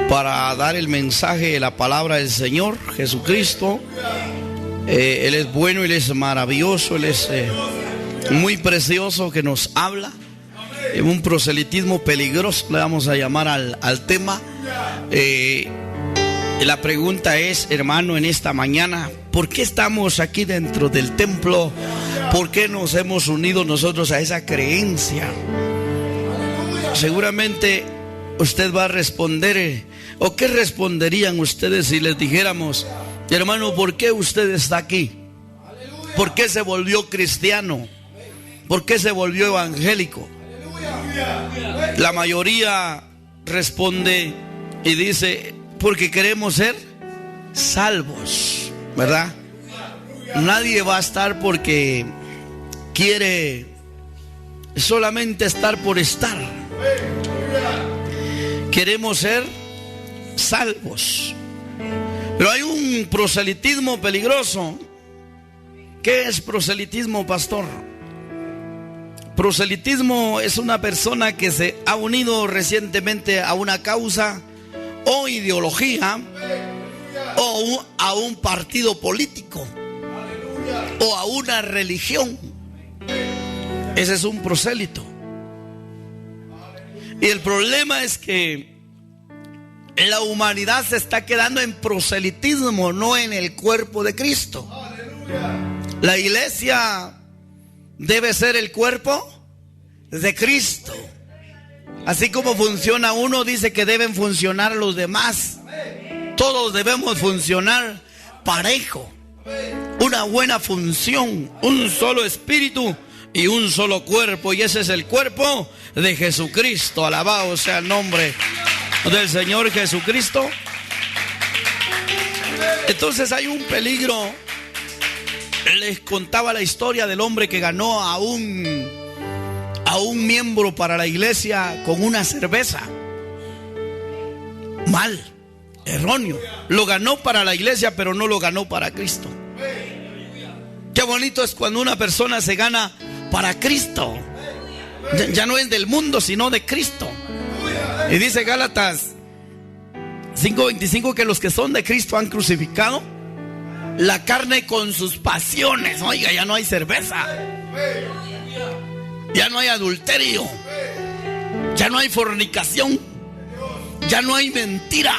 Para dar el mensaje de la palabra del Señor Jesucristo. Él es bueno, Él es maravilloso, Él es muy precioso, que nos habla en un proselitismo peligroso, le vamos a llamar al tema. La pregunta es, hermano, en esta mañana, ¿por qué estamos aquí dentro del templo? ¿Por qué nos hemos unido nosotros a esa creencia? Seguramente usted va a responder, ¿o qué responderían ustedes si les dijéramos, hermano, ¿por qué usted está aquí? ¿Por qué se volvió cristiano? ¿Por qué se volvió evangélico? La mayoría responde y dice, porque queremos ser salvos, ¿verdad? Nadie va a estar porque quiere solamente estar por estar. Queremos ser salvos. Pero hay un proselitismo peligroso. ¿Qué es proselitismo, pastor? Proselitismo es una persona que se ha unido recientemente a una causa o ideología o a un partido político o a una religión. Ese es un prosélito. Y el problema es que la humanidad se está quedando en proselitismo, no en el cuerpo de Cristo. La iglesia debe ser el cuerpo de Cristo. Así como funciona uno, dice que deben funcionar los demás. Todos debemos funcionar parejo. Una buena función, un solo espíritu y un solo cuerpo. Y ese es el cuerpo de Jesucristo. Alabado sea el nombre del Señor Jesucristo. Entonces hay un peligro. Les contaba la historia del hombre que ganó a un miembro para la iglesia con una cerveza. Mal, erróneo. Lo ganó para la iglesia, pero no lo ganó para Cristo. Qué bonito es cuando una persona se gana para Cristo. Ya no es del mundo, sino de Cristo. Y dice Gálatas 5:25 que los que son de Cristo han crucificado la carne con sus pasiones. Oiga, ya no hay cerveza, ya no hay adulterio, ya no hay fornicación, ya no hay mentira,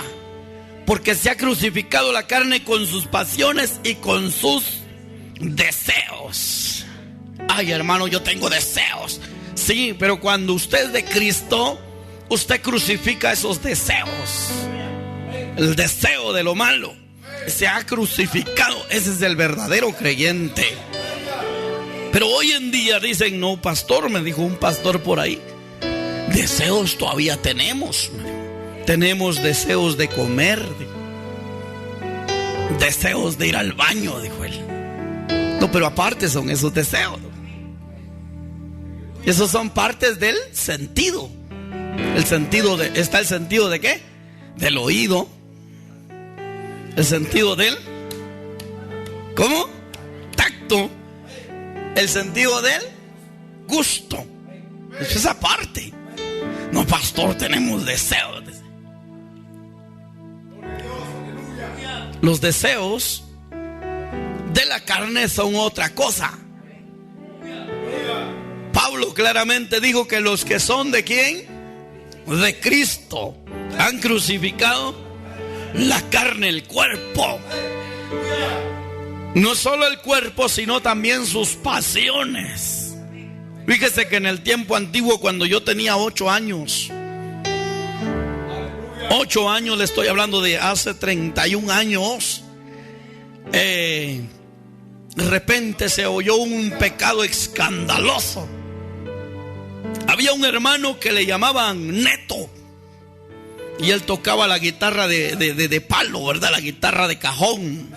porque se ha crucificado la carne con sus pasiones y con sus deseos. Ay, hermano, yo tengo deseos. Sí, pero cuando usted es de Cristo, usted crucifica esos deseos. El deseo de lo malo se ha crucificado. Ese es el verdadero creyente. Pero hoy en día dicen, no, pastor, me dijo un pastor por ahí, deseos todavía tenemos. Tenemos deseos de comer, deseos de ir al baño, dijo él. No, pero aparte son esos deseos. Esos son partes del sentido. El sentido está el sentido de ¿qué? Del oído. El sentido del ¿cómo? Tacto. El sentido del gusto. Es esa parte. No, pastor, tenemos deseos. Los deseos de la carne son otra cosa. Pablo claramente dijo que los que son de ¿quién? De Cristo han crucificado la carne, el cuerpo. No solo el cuerpo, sino también sus pasiones. Fíjese que en el tiempo antiguo, cuando yo tenía 8 años, 8 años, le estoy hablando de hace 31 años, de repente se oyó un pecado escandaloso. Había un hermano que le llamaban Neto, y él tocaba la guitarra de palo, ¿verdad? La guitarra de cajón.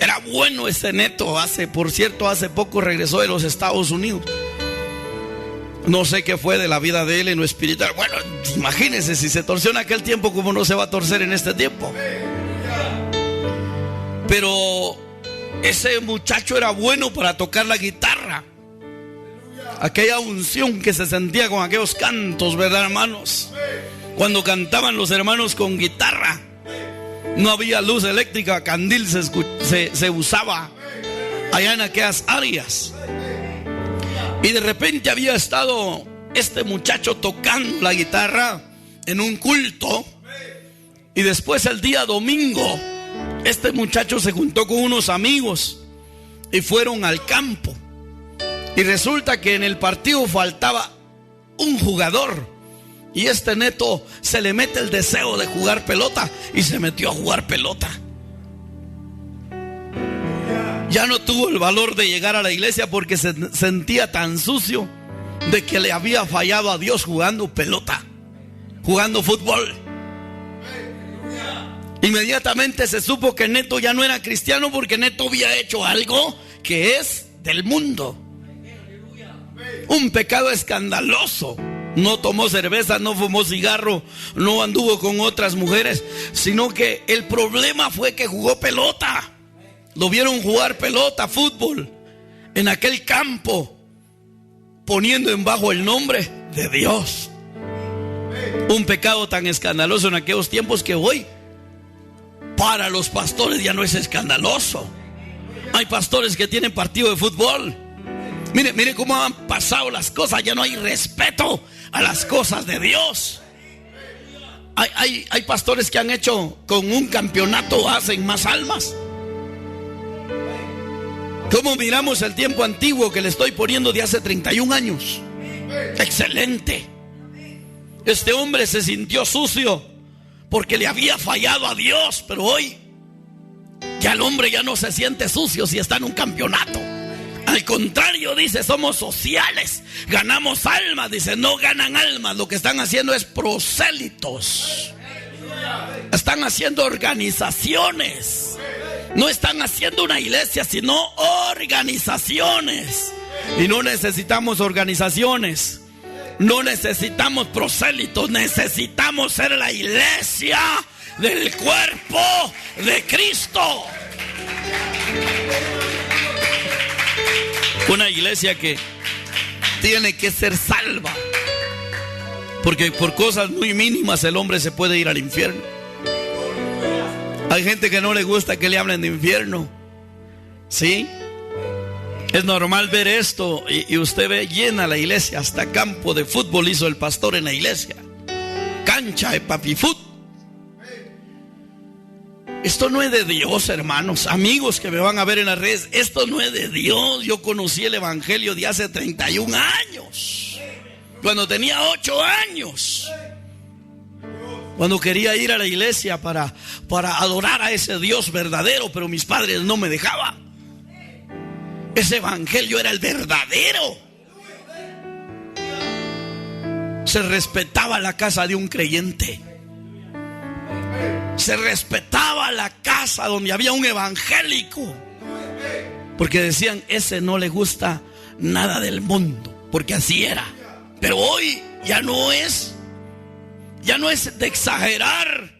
Era bueno ese Neto. Por cierto, hace poco regresó de los Estados Unidos. No sé qué fue de la vida de él en lo espiritual. Bueno, imagínense, si se torció en aquel tiempo, ¿cómo no se va a torcer en este tiempo? Pero ese muchacho era bueno para tocar la guitarra. aquella unción que se sentía con aquellos cantos, ¿verdad, hermanos? Cuando cantaban los hermanos con guitarra, no había luz eléctrica, candil se usaba allá en aquellas áreas. Y de repente había estado este muchacho tocando la guitarra en un culto. Y después el día domingo, este muchacho se juntó con unos amigos y fueron al campo. Y resulta que en el partido faltaba un jugador. Y este neto se le mete el deseo de jugar pelota y se metió a jugar pelota. Ya no tuvo el valor de llegar a la iglesia porque se sentía tan sucio de que le había fallado a Dios jugando pelota, jugando fútbol. Inmediatamente se supo que Neto ya no era cristiano porque Neto había hecho algo que es del mundo. Un pecado escandaloso. No tomó cerveza, no fumó cigarro, no anduvo con otras mujeres, sino que el problema fue que jugó pelota. Lo vieron jugar pelota, fútbol, en aquel campo, poniendo en bajo el nombre de Dios. Un pecado tan escandaloso en aquellos tiempos que hoy para los pastores ya no es escandaloso. Hay pastores que tienen partido de fútbol. Mire cómo han pasado las cosas. Ya no hay respeto a las cosas de Dios. Hay pastores que han hecho con un campeonato, hacen más almas. ¿Cómo miramos el tiempo antiguo que le estoy poniendo de hace 31 años? Excelente. Este hombre se sintió sucio porque le había fallado a Dios. Pero hoy ya el hombre ya no se siente sucio si está en un campeonato. Al contrario, dice, somos sociales, ganamos almas. Dice, no ganan almas, lo que están haciendo es prosélitos. Están haciendo organizaciones. No están haciendo una iglesia, sino organizaciones. Y no necesitamos organizaciones, no necesitamos prosélitos, necesitamos ser la iglesia del cuerpo de Cristo. Una iglesia que tiene que ser salva, porque por cosas muy mínimas el hombre se puede ir al infierno. Hay gente que no le gusta que le hablen de infierno. ¿Sí? Es normal ver esto y usted ve llena la iglesia. Hasta campo de fútbol hizo el pastor en la iglesia. Cancha de papifut. Esto no es de Dios, hermanos, amigos que me van a ver en las redes. Esto no es de Dios. Yo conocí el evangelio de hace 31 años, cuando tenía 8 años, cuando quería ir a la iglesia para adorar a ese Dios verdadero, pero mis padres no me dejaban. Ese evangelio era el verdadero. Se respetaba la casa de un creyente. Se respetaba la casa donde había un evangélico, porque decían, ese no le gusta nada del mundo, porque así era. Pero hoy ya no es de exagerar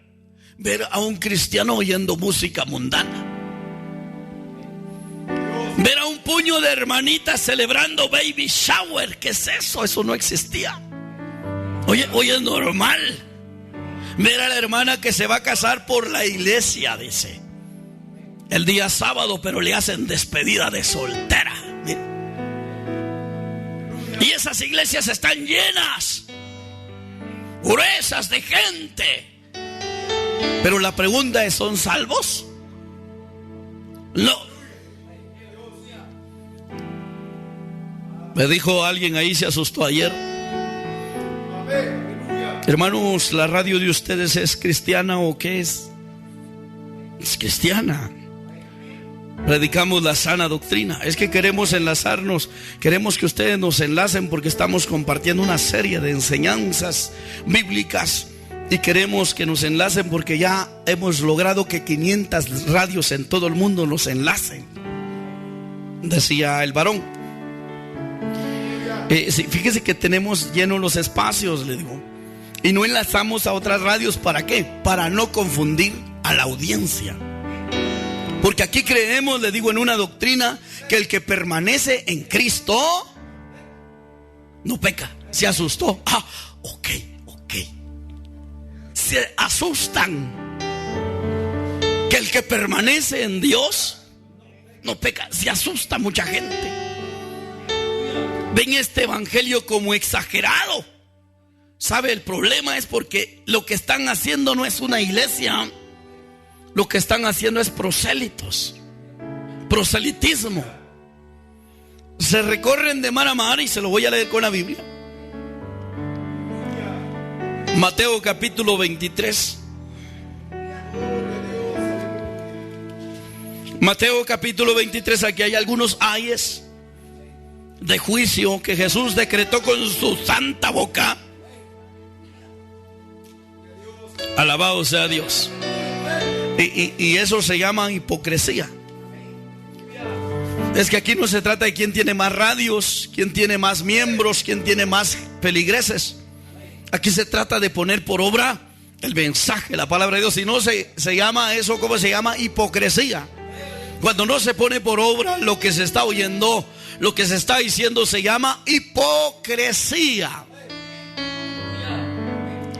ver a un cristiano oyendo música mundana, ver a un puño de hermanitas celebrando baby shower. ¿Qué es eso? Eso no existía. Hoy es normal ver a la hermana que se va a casar por la iglesia, dice, el día sábado, pero le hacen despedida de soltera. Mira. Y esas iglesias están llenas, gruesas de gente. Pero la pregunta es, ¿son salvos? No. Me dijo alguien ahí, se asustó ayer. Hermanos, ¿la radio de ustedes es cristiana o qué es? Es cristiana. Predicamos la sana doctrina. Es que queremos enlazarnos, queremos que ustedes nos enlacen porque estamos compartiendo una serie de enseñanzas bíblicas y queremos que nos enlacen porque ya hemos logrado que 500 radios en todo el mundo nos enlacen, decía el varón. Fíjese que tenemos llenos los espacios, le digo. Y no enlazamos a otras radios, ¿para qué? Para no confundir a la audiencia. Porque aquí creemos, le digo, en una doctrina que el que permanece en Cristo no peca. Se asustó. Ok. Se asustan que el que permanece en Dios no peca. Se asusta mucha gente. Ven este evangelio como exagerado. ¿Sabe? El problema es porque lo que están haciendo no es una iglesia. Lo que están haciendo es proselitismo. Se recorren de mar a mar, y se lo voy a leer con la Biblia. Mateo capítulo 23. Mateo capítulo 23. Aquí hay algunos ayes de juicio que Jesús decretó con su santa boca. Alabado sea Dios. Y eso se llama hipocresía. Es que aquí no se trata de quién tiene más radios, quién tiene más miembros, quién tiene más feligreses. Aquí se trata de poner por obra el mensaje, la palabra de Dios. Si no, se llama eso, ¿cómo se llama? Hipocresía. Cuando no se pone por obra lo que se está oyendo, lo que se está diciendo, se llama hipocresía.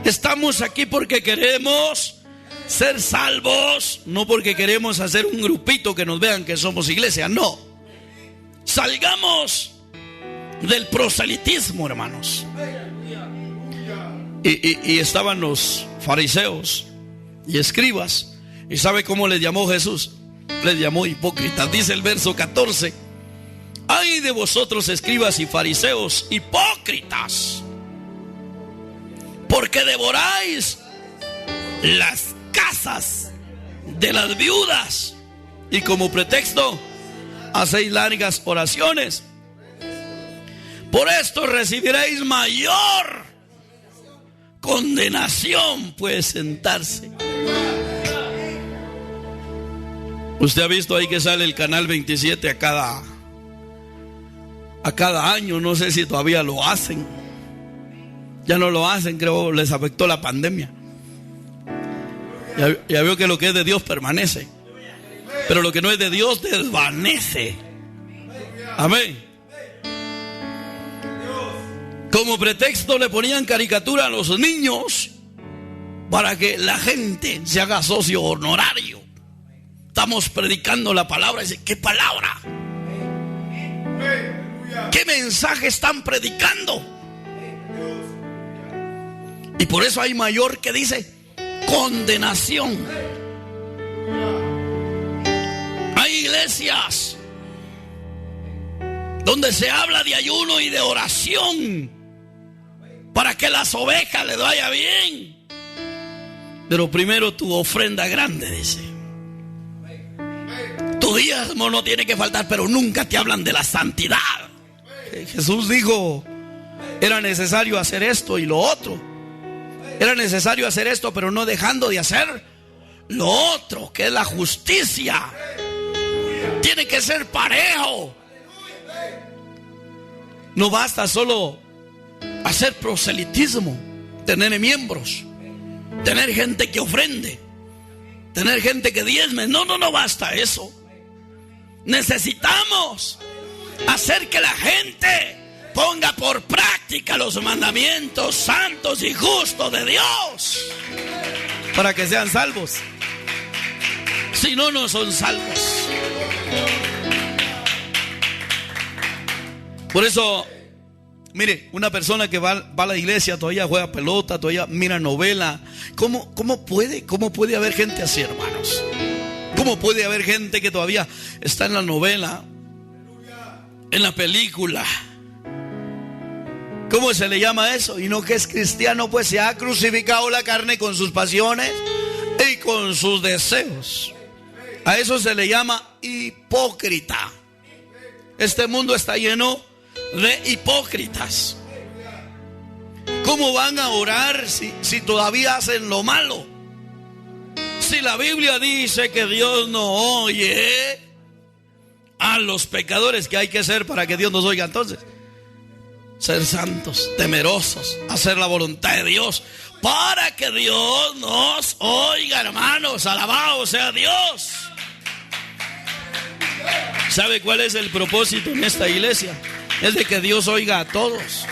Estamos aquí porque queremos ser salvos, no porque queremos hacer un grupito que nos vean que somos iglesia. No. Salgamos del proselitismo, hermanos. Y estaban los fariseos y escribas. ¿Y sabe cómo les llamó Jesús? Les llamó hipócritas. Dice el verso 14: ay de vosotros, escribas y fariseos, hipócritas, porque devoráis las casas de las viudas y como pretexto hacéis largas oraciones. Por esto recibiréis mayor condenación. Puede sentarse. Usted ha visto ahí que sale el canal 27 a cada año. No sé si todavía lo hacen. Ya no lo hacen, creo les afectó la pandemia. Ya veo que lo que es de Dios permanece, pero lo que no es de Dios desvanece. Amén. Como pretexto le ponían caricatura a los niños para que la gente se haga socio honorario. Estamos predicando la palabra. Dice, ¿qué palabra? ¿Qué mensaje están predicando? Y por eso hay mayor que dice condenación. Hay iglesias donde se habla de ayuno y de oración para que las ovejas les vaya bien. Pero primero tu ofrenda grande, dice. Tu diezmo no tiene que faltar, pero nunca te hablan de la santidad. Jesús dijo, era necesario hacer esto y lo otro. Era necesario hacer esto, pero no dejando de hacer lo otro, que es la justicia. Tiene que ser parejo. No basta solo hacer proselitismo, tener miembros, tener gente que ofrende, tener gente que diezme. No basta eso. Necesitamos hacer que la gente ponga por práctica los mandamientos santos y justos de Dios para que sean salvos. Si no, no son salvos. Por eso, mire, una persona que va a la iglesia, todavía juega pelota, todavía mira novela. ¿Cómo puede haber gente así, hermanos? ¿Cómo puede haber gente que todavía está en la novela, en la película? ¿Cómo se le llama eso? Y no que es cristiano, pues se ha crucificado la carne con sus pasiones y con sus deseos. A eso se le llama hipócrita. Este mundo está lleno de hipócritas. ¿Cómo van a orar si todavía hacen lo malo? Si la Biblia dice que Dios no oye a los pecadores, ¿qué hay que hacer para que Dios nos oiga entonces? Ser santos, temerosos, hacer la voluntad de Dios para que Dios nos oiga, hermanos. Alabado sea Dios. ¿Sabe cuál es el propósito en esta iglesia? Es de que Dios oiga a todos.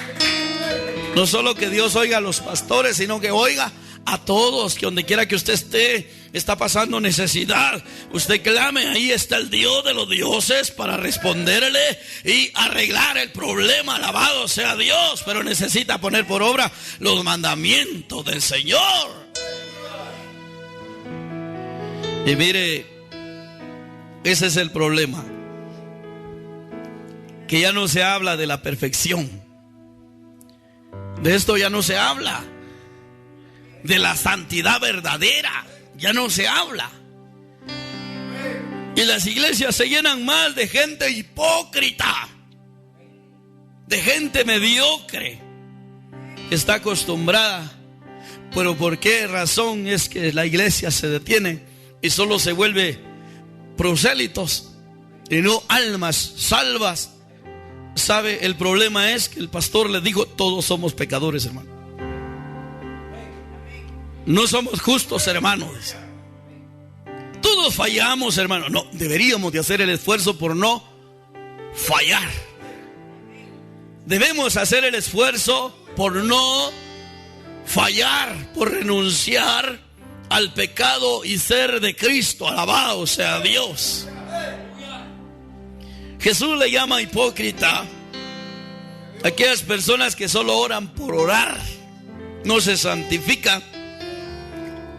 No solo que Dios oiga a los pastores, sino que oiga a todos, que donde quiera que usted esté, está pasando necesidad, usted clame, ahí está el Dios de los dioses para responderle y arreglar el problema. Alabado sea Dios, pero necesita poner por obra los mandamientos del Señor. Y mire, ese es el problema, que ya no se habla de la perfección. De esto ya no se habla. De la santidad verdadera ya no se habla. Y las iglesias se llenan más de gente hipócrita, de gente mediocre, que está acostumbrada. Pero ¿por qué razón es que la iglesia se detiene y solo se vuelve prosélitos y no almas salvas? ¿Sabe? El problema es que el pastor les dijo: todos somos pecadores, hermano. No somos justos, hermanos. Todos fallamos, hermano. No, deberíamos de hacer el esfuerzo por no fallar. Debemos hacer el esfuerzo por no fallar, por renunciar al pecado y ser de Cristo. Alabado sea Dios. Jesús le llama hipócrita a aquellas personas que solo oran por orar, no se santifican,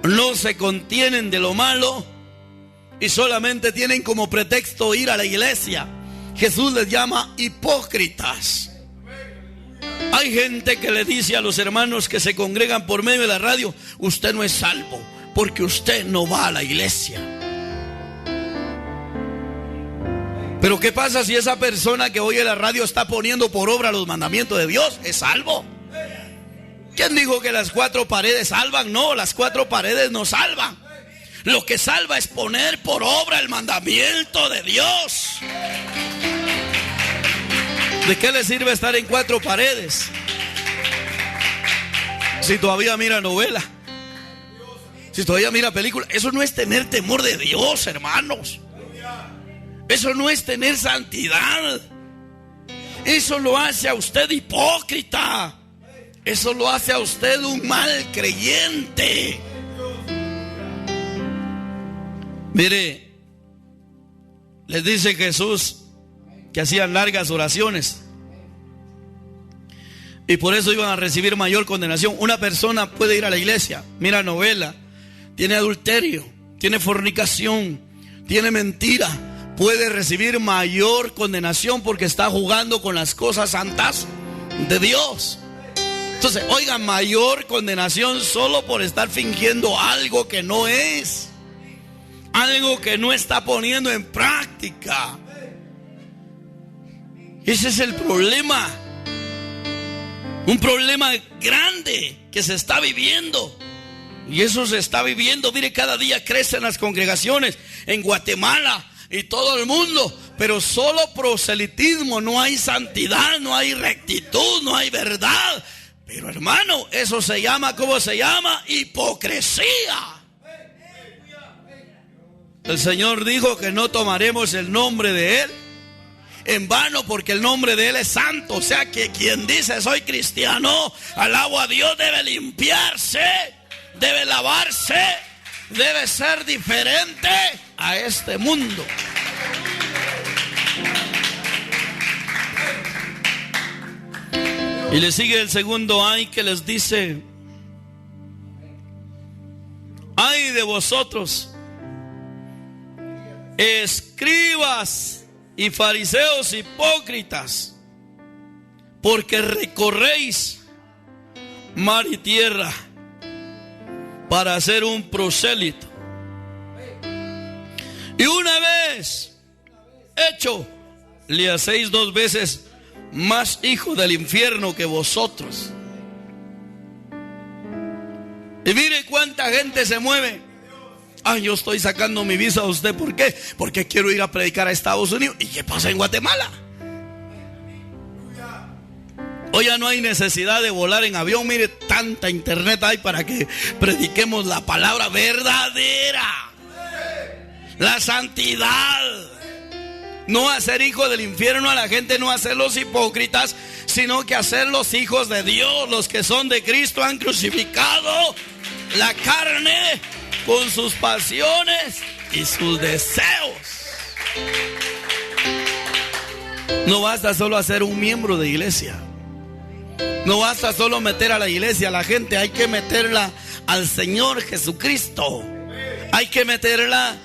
no se contienen de lo malo y solamente tienen como pretexto ir a la iglesia. Jesús les llama hipócritas. Hay gente que le dice a los hermanos que se congregan por medio de la radio: usted no es salvo porque usted no va a la iglesia. Pero ¿qué pasa si esa persona que oye la radio está poniendo por obra los mandamientos de Dios? ¿Es salvo? ¿Quién dijo que las cuatro paredes salvan? No, las cuatro paredes no salvan. Lo que salva es poner por obra el mandamiento de Dios. ¿De qué le sirve estar en cuatro paredes si todavía mira novela? Si todavía mira película. Eso no es tener temor de Dios, hermanos. Eso no es tener santidad. Eso lo hace a usted hipócrita. Eso lo hace a usted un mal creyente. Mire, les dice Jesús que hacían largas oraciones y por eso iban a recibir mayor condenación. Una persona puede ir a la iglesia, mira novela, tiene adulterio, tiene fornicación, tiene mentira, puede recibir mayor condenación porque está jugando con las cosas santas de Dios. Entonces, oigan, mayor condenación solo por estar fingiendo algo que no es, algo que no está poniendo en práctica. Ese es el problema, un problema grande que se está viviendo. Y eso se está viviendo. Mire, cada día crecen las congregaciones en Guatemala y todo el mundo, pero solo proselitismo, no hay santidad, no hay rectitud, no hay verdad. Pero hermano, eso se llama, ¿cómo se llama? Hipocresía. El Señor dijo que no tomaremos el nombre de Él en vano, porque el nombre de Él es santo. O sea que quien dice soy cristiano, alabo a Dios, debe limpiarse, debe lavarse, debe ser diferente a este mundo. Y le sigue el segundo ay, que les dice: ay de vosotros, escribas y fariseos hipócritas, porque recorréis mar y tierra para hacer un prosélito, y una vez hecho le hacéis dos veces más hijo del infierno que vosotros. Y mire cuánta gente se mueve. Ay, yo estoy sacando mi visa a usted. ¿Por qué? Porque quiero ir a predicar a Estados Unidos. ¿Y qué pasa en Guatemala? Hoy ya no hay necesidad de volar en avión. Mire, tanta internet hay para que prediquemos la palabra verdadera, la santidad. No hacer hijos del infierno a la gente, no hacerlos hipócritas, sino que hacer los hijos de Dios. Los que son de Cristo han crucificado la carne con sus pasiones y sus deseos. No basta solo hacer un miembro de iglesia. No basta solo meter a la iglesia a la gente. Hay que meterla al Señor Jesucristo. Hay que meterla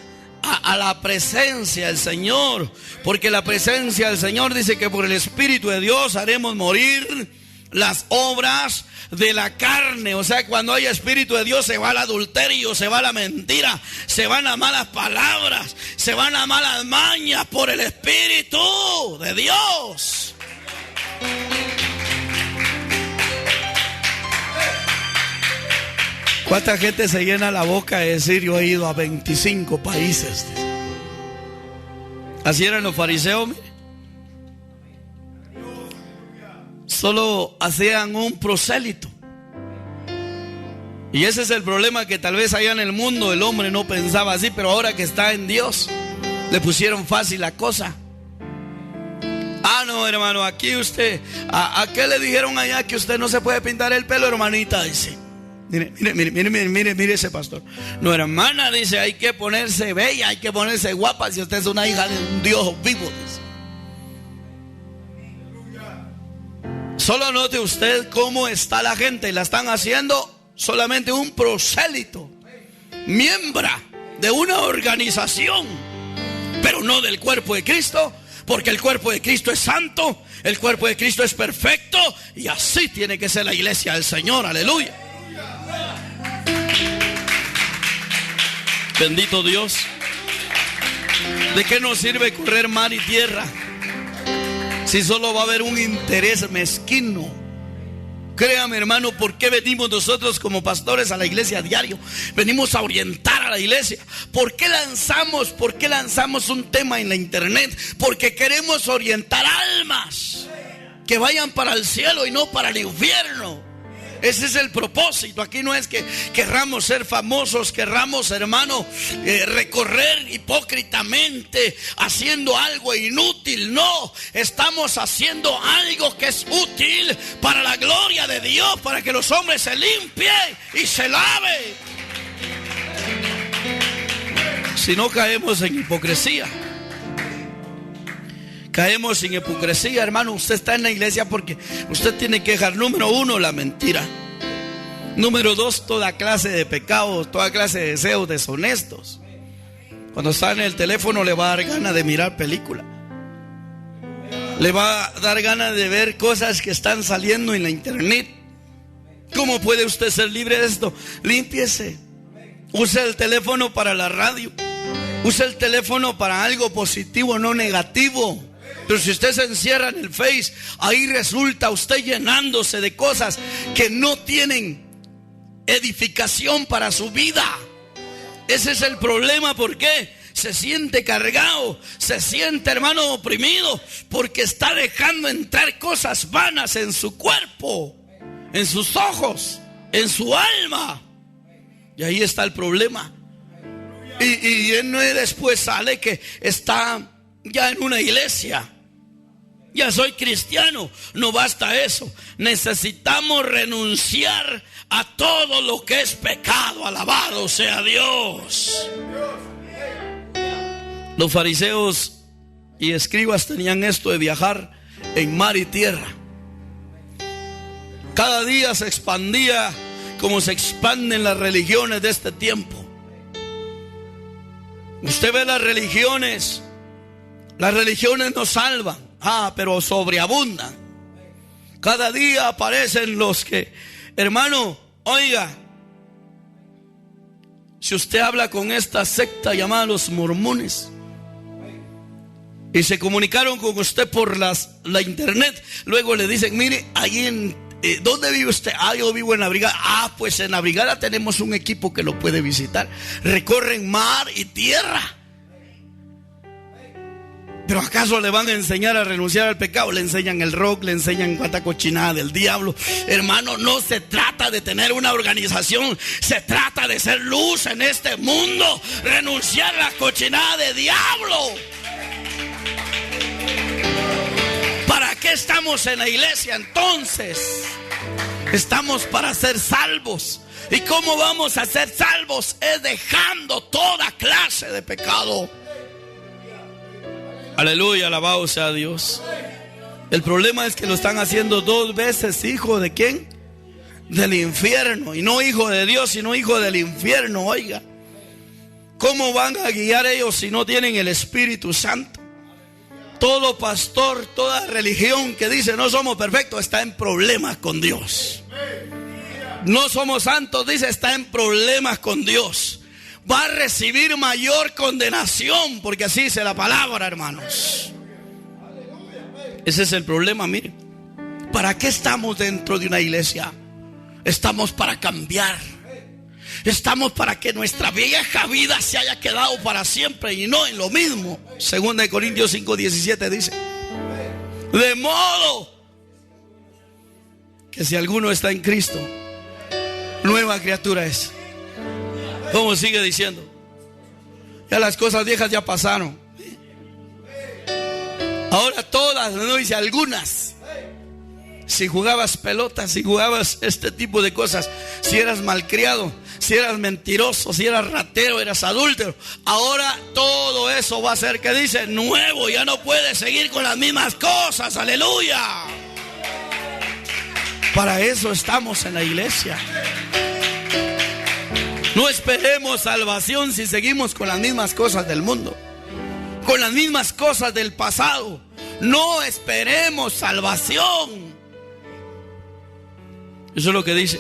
a la presencia del Señor, porque la presencia del Señor dice que por el Espíritu de Dios haremos morir las obras de la carne. O sea, cuando hay Espíritu de Dios se va el adulterio, se va la mentira, se van las malas palabras, se van las malas mañas por el Espíritu de Dios. ¿Cuánta gente se llena la boca de decir yo he ido a 25 países? Así eran los fariseos. Solo hacían un prosélito. Y ese es el problema, que tal vez allá en el mundo el hombre no pensaba así, pero ahora que está en Dios le pusieron fácil la cosa. Ah, no, hermano, aquí usted, ¿a qué le dijeron allá que usted no se puede pintar el pelo, hermanita? Dice. Mire ese pastor. No, hermana, dice, hay que ponerse bella, hay que ponerse guapa si usted es una hija de un Dios vivo, dice. Solo note usted cómo está la gente. La están haciendo solamente un prosélito, miembro de una organización, pero no del cuerpo de Cristo, porque el cuerpo de Cristo es santo, el cuerpo de Cristo es perfecto, y así tiene que ser la iglesia del Señor. Aleluya. Bendito Dios. ¿De qué nos sirve correr mar y tierra si solo va a haber un interés mezquino? Créame, hermano, ¿por qué venimos nosotros como pastores a la iglesia a diario? Venimos a orientar a la iglesia. ¿Por qué lanzamos un tema en la internet? Porque queremos orientar almas que vayan para el cielo y no para el infierno. Ese es el propósito. Aquí no es que querramos ser famosos, querramos, hermano, recorrer hipócritamente haciendo algo inútil. No, estamos haciendo algo que es útil para la gloria de Dios, para que los hombres se limpien y se laven. Si no, caemos en hipocresía. Caemos en hipocresía, hermano. Usted está en la iglesia porque usted tiene que dejar, número 1, la mentira. Número 2, toda clase de pecados, toda clase de deseos deshonestos. Cuando está en el teléfono le va a dar ganas de mirar película. Le va a dar ganas de ver cosas que están saliendo en la internet. ¿Cómo puede usted ser libre de esto? Límpiese. Use el teléfono para la radio. Use el teléfono para algo positivo, no negativo. Pero si usted se encierra en el Face, ahí resulta usted llenándose de cosas que no tienen edificación para su vida. Ese es el problema. ¿Por qué? Se siente cargado, se siente, hermano, oprimido, porque está dejando entrar cosas vanas en su cuerpo, en sus ojos, en su alma. Y ahí está el problema. Y después sale que está ya en una iglesia. Ya soy cristiano. No basta eso. Necesitamos renunciar a todo lo que es pecado. Alabado sea Dios. Los fariseos y escribas tenían esto de viajar en mar y tierra. Cada día se expandía como se expanden las religiones de este tiempo. Usted ve las religiones no salvan, pero sobreabundan. Cada día aparecen los que, hermano, oiga, si usted habla con esta secta llamada los mormones y se comunicaron con usted por la internet, luego le dicen, mire, ahí en ¿dónde vive usted? Yo vivo en la Brigada. Pues en la Brigada tenemos un equipo que lo puede visitar. Recorren mar y tierra. ¿Pero acaso le van a enseñar a renunciar al pecado? Le enseñan el rock, le enseñan cuánta cochinada del diablo. Hermano, no se trata de tener una organización, se trata de ser luz en este mundo. Renunciar a la cochinada del diablo. qué estamos en la iglesia entonces? Estamos para ser salvos. ¿Y cómo vamos a ser salvos? Es dejando toda clase de pecado. Aleluya, alabado sea Dios. El problema es que lo están haciendo 2 veces hijo de ¿quién? Del infierno. Y no hijo de Dios, sino hijo del infierno. Oiga, ¿cómo van a guiar ellos si no tienen el Espíritu Santo? Todo pastor, toda religión que dice no somos perfectos está en problemas con Dios. No somos santos, dice, está en problemas con Dios. Va a recibir mayor condenación, porque así dice la palabra, hermanos. Ese es el problema, mire. ¿Para qué estamos dentro de una iglesia? Estamos para cambiar. Estamos para que nuestra vieja vida se haya quedado para siempre y no en lo mismo. 2 Corintios 5:17 dice: de modo que si alguno está en Cristo, nueva criatura es. ¿Cómo sigue diciendo? Ya las cosas viejas ya pasaron. Ahora todas, no dice algunas. Si jugabas pelotas, si jugabas este tipo de cosas, si eras malcriado, si eras mentiroso, si eras ratero, eras adúltero, ahora todo eso va a ser, que dice, nuevo. Ya no puedes seguir con las mismas cosas. Aleluya. Para eso estamos en la iglesia. No esperemos salvación si seguimos con las mismas cosas del mundo, con las mismas cosas del pasado. No esperemos salvación. Eso es lo que dice.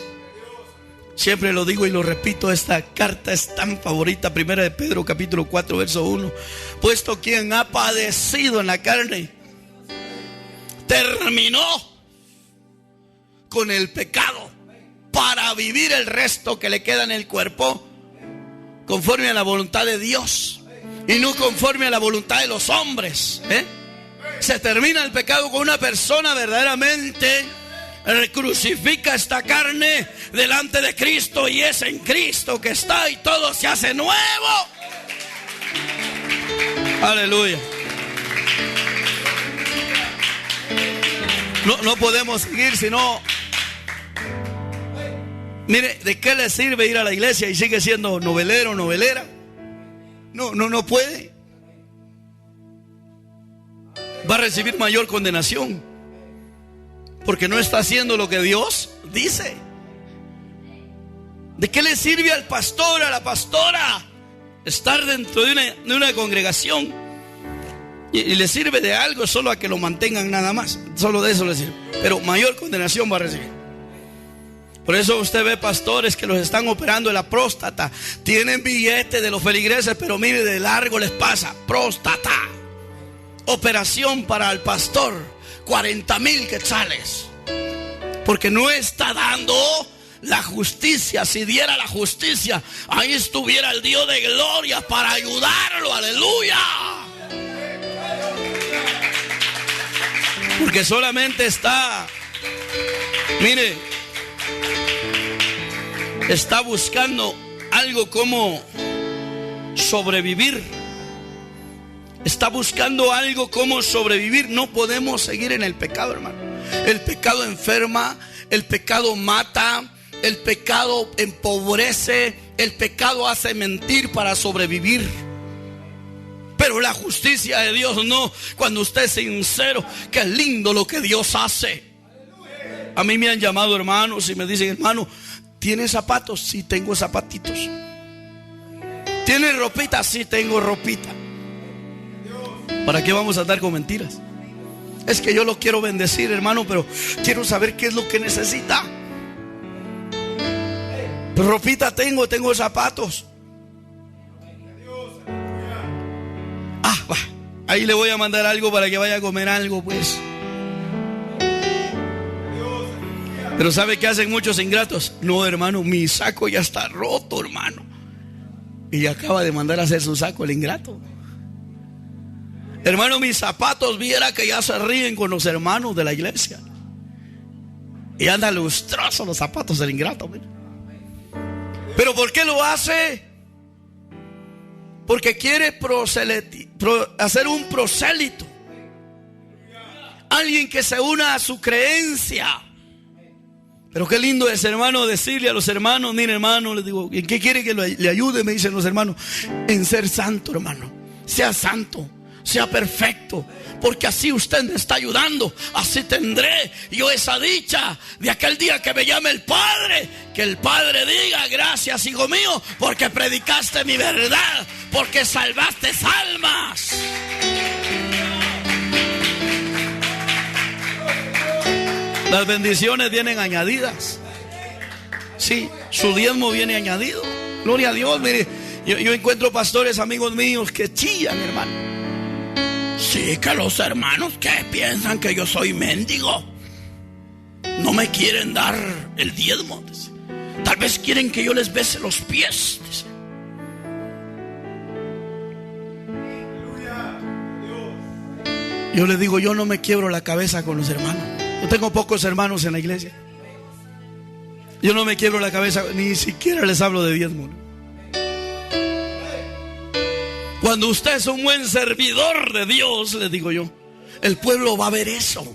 Siempre lo digo y lo repito, esta carta es tan favorita. 1 de Pedro capítulo 4 verso 1. Puesto quien ha padecido en la carne terminó con el pecado para vivir el resto que le queda en el cuerpo conforme a la voluntad de Dios y no conforme a la voluntad de los hombres. Se termina el pecado con una persona verdaderamente crucifica esta carne delante de Cristo, y es en Cristo que está, y todo se hace nuevo. Aleluya. No podemos seguir si no. Mire, ¿de qué le sirve ir a la iglesia y sigue siendo novelero, novelera? No puede. Va a recibir mayor condenación, porque no está haciendo lo que Dios dice. ¿De qué le sirve al pastor, a la pastora, estar dentro de una congregación? Y le sirve de algo solo a que lo mantengan nada más. Solo de eso le sirve. Pero mayor condenación va a recibir. Por eso usted ve pastores que los están operando de la próstata. Tienen billete de los feligreses, pero mire, de largo les pasa. Próstata. Operación para el pastor, 40,000 quetzales. Porque no está dando la justicia. Si diera la justicia, ahí estuviera el Dios de gloria para ayudarlo. Aleluya. Porque solamente está, mire, está buscando algo como sobrevivir. Está buscando algo como sobrevivir. No podemos seguir en el pecado, hermano. El pecado enferma, el pecado mata, el pecado empobrece, el pecado hace mentir para sobrevivir. Pero la justicia de Dios no. Cuando usted es sincero, qué lindo lo que Dios hace. A mí me han llamado hermanos y me dicen: hermano, ¿tiene zapatos? Sí, tengo zapatitos. ¿Tiene ropita? Sí, tengo ropita. ¿Para qué vamos a andar con mentiras? Es que yo lo quiero bendecir, hermano, pero quiero saber qué es lo que necesita. Pero ropita tengo zapatos. Ahí le voy a mandar algo para que vaya a comer algo, pues. Pero ¿sabe qué hacen muchos ingratos? No, hermano, mi saco ya está roto, hermano. Y acaba de mandar a hacer su saco el ingrato. Hermano, mis zapatos, viera que ya se ríen con los hermanos de la iglesia. Y anda lustroso los zapatos del ingrato. Mira. ¿Pero por qué lo hace? Porque quiere hacer un prosélito. alguien que se una a su creencia. Pero qué lindo es, hermano, decirle a los hermanos: mire, hermano, les digo, ¿en qué quiere que le ayude? Me dicen los hermanos: en ser santo, hermano. Sea santo, sea perfecto, porque así usted me está ayudando. Así tendré yo esa dicha de aquel día que me llame el Padre, que el Padre diga: gracias, hijo mío, porque predicaste mi verdad, porque salvaste almas. Las bendiciones vienen añadidas. Sí, su diezmo viene añadido. Gloria a Dios. Mire, yo encuentro pastores, amigos míos, que chillan, hermano. Sí, que los hermanos que piensan que yo soy mendigo, no me quieren dar el diezmo. Dice. Tal vez quieren que yo les bese los pies. Dice. Yo les digo: yo no me quiebro la cabeza con los hermanos. Yo tengo pocos hermanos en la iglesia. Yo no me quiebro la cabeza, ni siquiera les hablo de diezmo. Cuando usted es un buen servidor de Dios, les digo yo, el pueblo va a ver eso.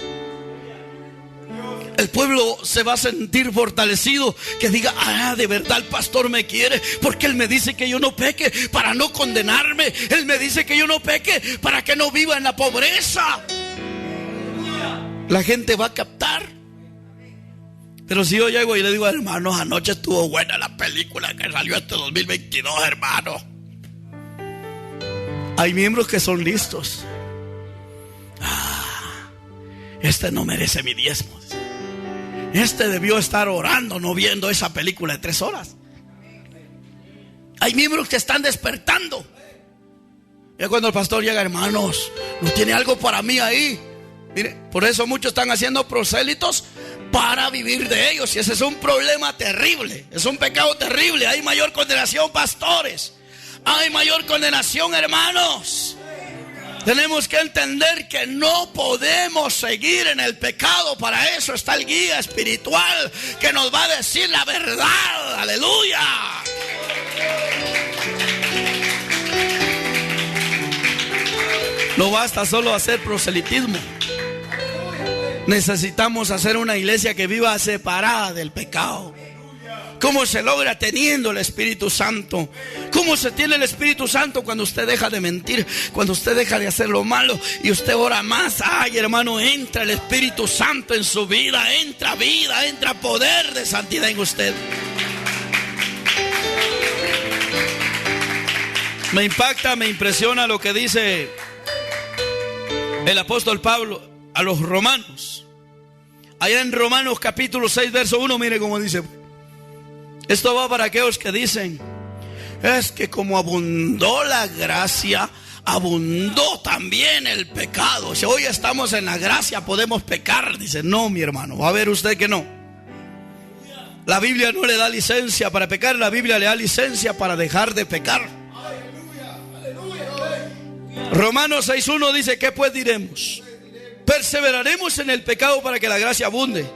El pueblo se va a sentir fortalecido, que diga: ah, de verdad el pastor me quiere, porque él me dice que yo no peque para no condenarme. Él me dice que yo no peque para que no viva en la pobreza. La gente va a captar. Pero si yo llego y le digo: hermanos, anoche estuvo buena la película que salió este 2022, hermano. Hay miembros que son listos. Este no merece mi diezmo. Este debió estar orando, no viendo esa película de 3 horas. Hay miembros que están despertando. Y cuando el pastor llega: hermanos, ¿no tiene algo para mí ahí? Mire, por eso muchos están haciendo prosélitos para vivir de ellos. Y ese es un problema terrible. Es un pecado terrible. Hay mayor condenación, pastores. Hay mayor condenación, hermanos. Tenemos que entender que no podemos seguir en el pecado. Para eso está el guía espiritual que nos va a decir la verdad. Aleluya. No basta solo hacer proselitismo. Necesitamos hacer una iglesia que viva separada del pecado. ¿Cómo se logra? Teniendo el Espíritu Santo. ¿Cómo se tiene el Espíritu Santo? Cuando usted deja de mentir, cuando usted deja de hacer lo malo y usted ora más. Ay, hermano, entra el Espíritu Santo en su vida, entra poder de santidad en usted. Me impacta, me impresiona lo que dice el apóstol Pablo a los romanos. Allá en Romanos capítulo 6 verso 1, mire cómo dice. Esto va para aquellos que dicen: es que como abundó la gracia, abundó también el pecado. Si hoy estamos en la gracia, podemos pecar. Dice: no, mi hermano, va a ver usted que no. La Biblia no le da licencia para pecar. La Biblia le da licencia para dejar de pecar. Romanos 6.1 dice: ¿qué pues diremos? ¿Perseveraremos en el pecado para que la gracia abunde?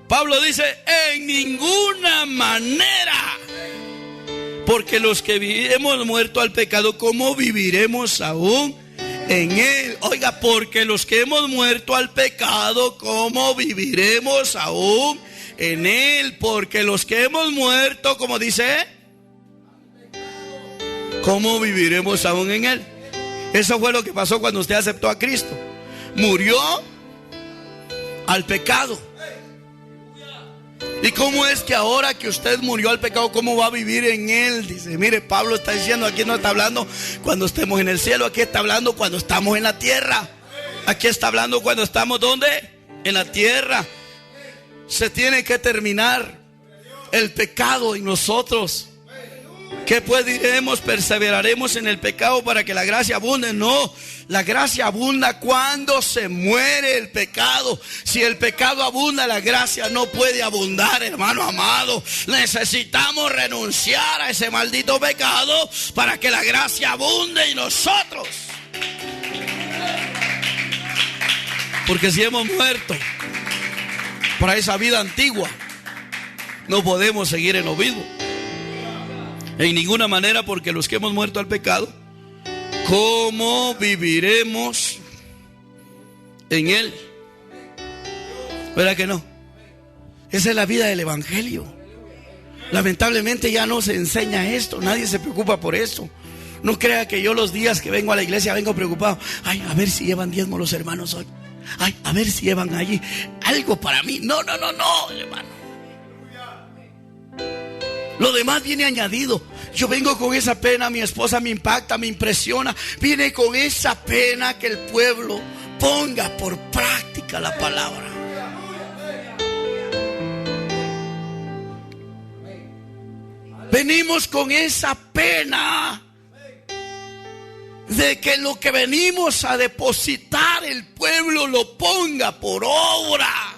Pablo dice: en ninguna manera. Porque los que hemos muerto al pecado, ¿cómo viviremos aún en él? Oiga, porque los que hemos muerto al pecado, ¿cómo viviremos aún en él? Porque los que hemos muerto, como dice, ¿cómo viviremos aún en él? Eso fue lo que pasó cuando usted aceptó a Cristo. Murió al pecado. ¿Y cómo es que ahora que usted murió al pecado, cómo va a vivir en él? Dice, mire, Pablo está diciendo, aquí no está hablando cuando estemos en el cielo, aquí está hablando cuando estamos en la tierra. Aquí está hablando cuando estamos, ¿dónde? En la tierra. Se tiene que terminar el pecado en nosotros. ¿Qué pues diremos? ¿Perseveraremos en el pecado para que la gracia abunde? No, la gracia abunda cuando se muere el pecado. Si el pecado abunda, la gracia no puede abundar, hermano amado. Necesitamos renunciar a ese maldito pecado para que la gracia abunde en nosotros. Porque si hemos muerto para esa vida antigua, no podemos seguir en lo mismo. En ninguna manera, porque los que hemos muerto al pecado, ¿cómo viviremos en Él. ¿Verdad que no? Esa es la vida del evangelio. Lamentablemente ya no se enseña esto. Nadie se preocupa por esto. No crea que yo los días que vengo a la iglesia vengo preocupado. Ay, a ver si llevan diezmo los hermanos hoy. Ay, a ver si llevan allí algo para mí. No, hermano. Lo demás viene añadido. Yo vengo con esa pena, mi esposa me impacta, me impresiona. Viene con esa pena que el pueblo ponga por práctica la palabra. Venimos con esa pena de que lo que venimos a depositar el pueblo lo ponga por obra.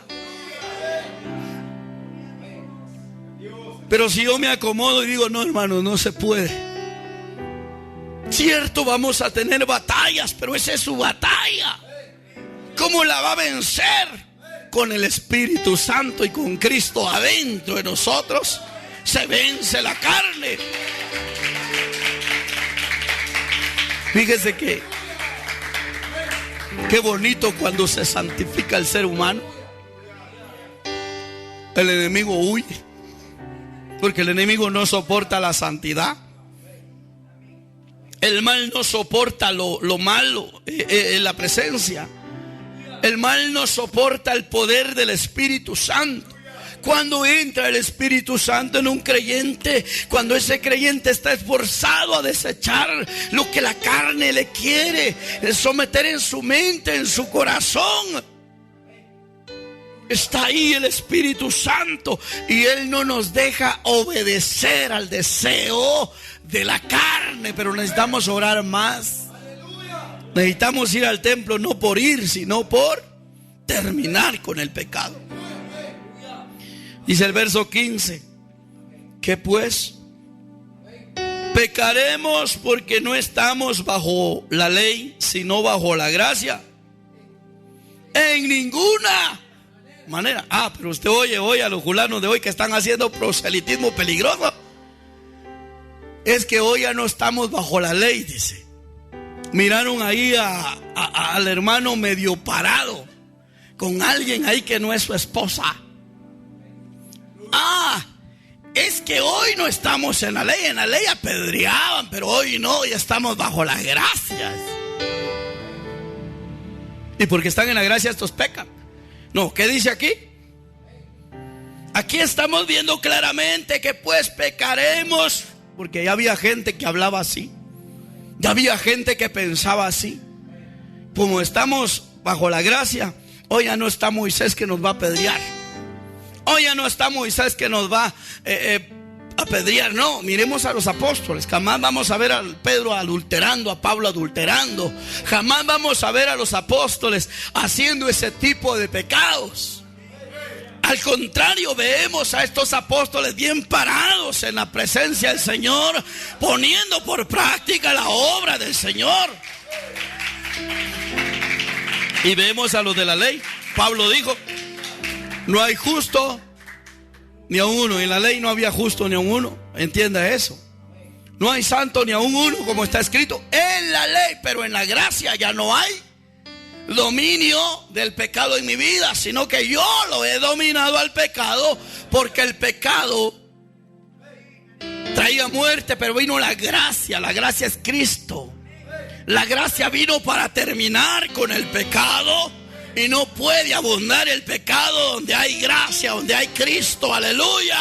Pero si yo me acomodo y digo, no, hermano, no se puede. Cierto, vamos a tener batallas, pero esa es su batalla. ¿Cómo la va a vencer? Con el Espíritu Santo y con Cristo adentro de nosotros se vence la carne. Fíjese que qué bonito cuando se santifica el ser humano. El enemigo huye, porque el enemigo no soporta la santidad. El mal no soporta lo malo en la presencia. El mal no soporta el poder del Espíritu Santo. Cuando entra el Espíritu Santo en un creyente, cuando ese creyente está esforzado a desechar lo que la carne le quiere someter en su mente, en su corazón, está ahí el Espíritu Santo y Él no nos deja obedecer al deseo de la carne. Pero necesitamos orar más. Necesitamos ir al templo no por ir, sino por terminar con el pecado. Dice el verso 15: ¿qué pues? ¿Pecaremos porque no estamos bajo la ley, sino bajo la gracia? En ninguna manera. Pero usted oye a los fulanos de hoy que están haciendo proselitismo peligroso. Es que hoy ya no estamos bajo la ley, dice. Miraron ahí al hermano medio parado con alguien ahí que no es su esposa. Es que hoy no estamos en la ley. En la ley apedreaban, pero hoy no, ya estamos bajo las gracias. Y porque están en la gracia estos pecan. No, ¿qué dice aquí? Aquí estamos viendo claramente que pues pecaremos, porque ya había gente que hablaba así. Ya había gente que pensaba así. Como estamos bajo la gracia, hoy ya no está Moisés que nos va a apedrear. Hoy ya no está Moisés que nos va a apedrear. No, miremos a los apóstoles. Jamás vamos a ver a Pedro adulterando, a Pablo adulterando. Jamás vamos a ver a los apóstoles haciendo ese tipo de pecados. Al contrario, vemos a estos apóstoles bien parados en la presencia del Señor, poniendo por práctica la obra del Señor. Y vemos a los de la ley. Pablo dijo: no hay justo ni a uno. En la ley no había justo ni a uno. Entienda eso. No hay santo ni a uno, como está escrito en la ley. Pero en la gracia ya no hay dominio del pecado en mi vida, sino que yo lo he dominado al pecado, porque el pecado traía muerte, pero vino la gracia. La gracia es Cristo. La gracia vino para terminar con el pecado. Y no puede abundar el pecado donde hay gracia, donde hay Cristo. Aleluya.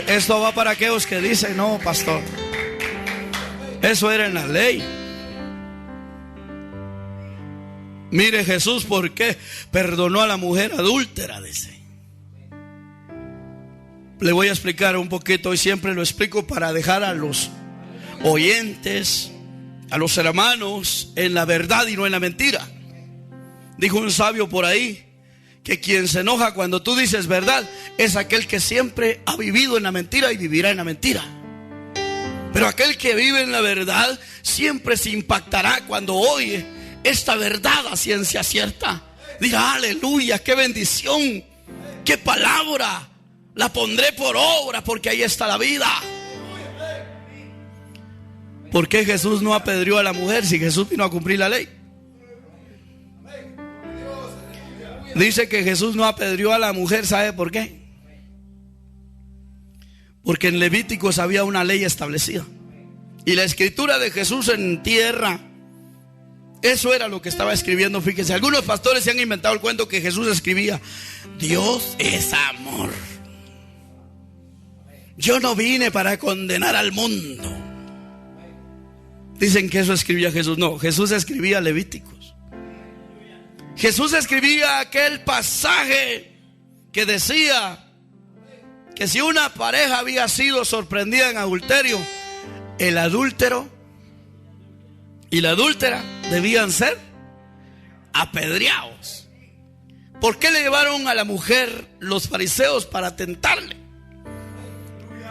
Esto va para aquellos que dicen: no, pastor, eso era en la ley. Mire Jesús por qué perdonó a la mujer adúltera, dice. Le voy a explicar un poquito, y siempre lo explico para dejar a los oyentes, a los hermanos, en la verdad y no en la mentira. Dijo un sabio por ahí que quien se enoja cuando tú dices verdad es aquel que siempre ha vivido en la mentira y vivirá en la mentira. Pero aquel que vive en la verdad siempre se impactará cuando oye esta verdad a ciencia cierta. Dirá: aleluya, qué bendición, qué palabra, la pondré por obra, porque ahí está la vida. ¿Por qué Jesús no apedreó a la mujer si Jesús vino a cumplir la ley? Dice que Jesús no apedreó a la mujer, ¿sabe por qué? Porque en Levíticos había una ley establecida. Y la escritura de Jesús en tierra, eso era lo que estaba escribiendo. Fíjense, algunos pastores se han inventado el cuento que Jesús escribía: Dios es amor. Yo no vine para condenar al mundo. Dicen que eso escribía Jesús. No, Jesús escribía Levíticos. Jesús escribía aquel pasaje que decía que si una pareja había sido sorprendida en adulterio, el adúltero y la adúltera debían ser apedreados. ¿Por qué le llevaron a la mujer los fariseos? Para tentarle.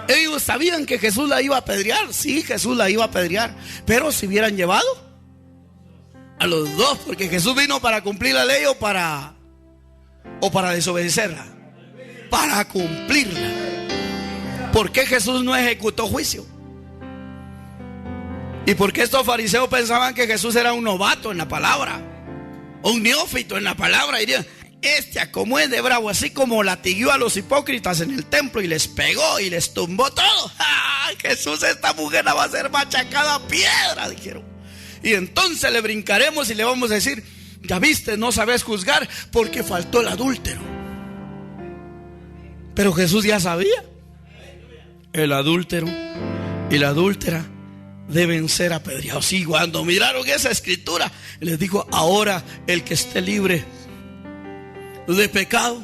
Ellos sabían que Jesús la iba a apedrear. Sí, Jesús la iba a apedrear. Pero si hubieran llevado a los dos, porque Jesús vino para cumplir la ley o para desobedecerla. Para cumplirla. ¿Por qué Jesús no ejecutó juicio? ¿Y por qué estos fariseos pensaban que Jesús era un novato en la palabra? Un neófito en la palabra. Y dirían: como es de bravo, así como latigueó a los hipócritas en el templo y les pegó y les tumbó todo. ¡Ah, Jesús, esta mujer la va a ser machacada a piedra! Dijeron. Y entonces le brincaremos y le vamos a decir: ya viste, no sabes juzgar porque faltó el adúltero. Pero Jesús ya sabía: el adúltero y la adúltera deben ser apedreados. Y cuando miraron esa escritura, les dijo: ahora el que esté libre de pecado,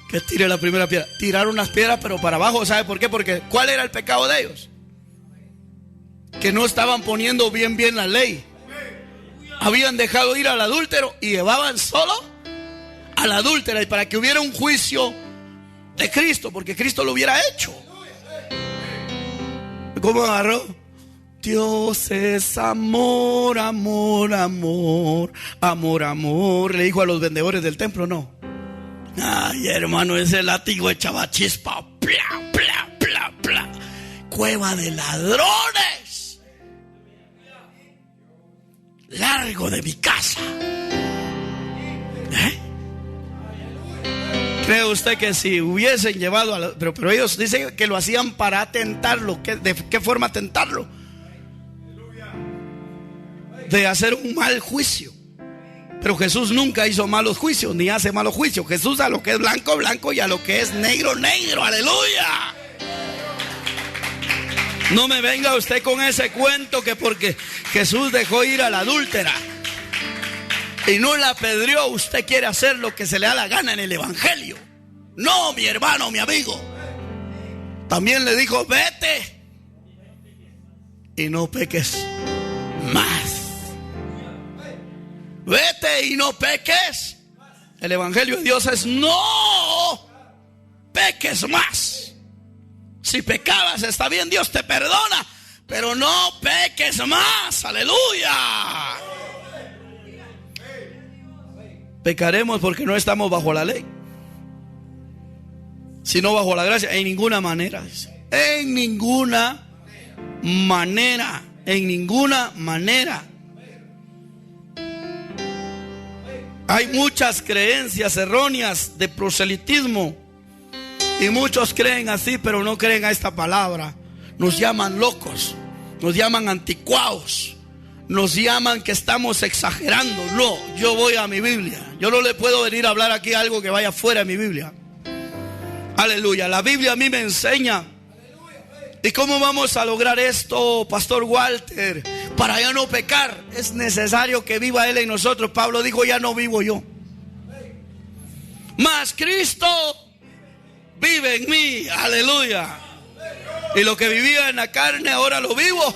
que tire la primera piedra. Tiraron las piedras pero para abajo. ¿Sabe por qué? Porque ¿cuál era el pecado de ellos? Que no estaban poniendo bien la ley. Habían dejado ir al adúltero y llevaban solo a la adúltera, y para que hubiera un juicio de Cristo, porque Cristo lo hubiera hecho. ¿Cómo agarró? Dios es amor, amor, amor, amor, amor. Le dijo a los vendedores del templo, no. Ay, hermano, ese látigo echaba chispa. Pla, pla, pla, pla. Cueva de ladrones. Largo de mi casa. ¿Cree usted que si hubiesen llevado a pero ellos dicen que lo hacían para tentarlo? ¿De qué forma tentarlo? De hacer un mal juicio. Pero Jesús nunca hizo malos juicios, ni hace malos juicios. Jesús a lo que es blanco, blanco, y a lo que es negro, negro. ¡Aleluya! No me venga usted con ese cuento que porque Jesús dejó ir a la adúltera y no la apedreó, usted quiere hacer lo que se le da la gana en el evangelio. No, mi hermano, mi amigo. También le dijo: vete y no peques más. Vete y no peques. El evangelio de Dios es: no peques más. Si pecabas, está bien, Dios te perdona, pero no peques más. Aleluya. Pecaremos porque no estamos bajo la ley, sino bajo la gracia. En ninguna manera, dice. En ninguna manera. En ninguna manera. Hay muchas creencias erróneas de proselitismo y muchos creen así, pero no creen a esta palabra. Nos llaman locos, nos llaman anticuados, nos llaman que estamos exagerando. No, yo voy a mi Biblia. Yo no le puedo venir a hablar aquí algo que vaya fuera de mi Biblia. Aleluya, la Biblia a mí me enseña. ¿Y cómo vamos a lograr esto, Pastor Walter? Para ya no pecar, es necesario que viva Él en nosotros. Pablo dijo: ya no vivo yo, mas Cristo vive en mí. Aleluya. Y lo que vivía en la carne, ahora lo vivo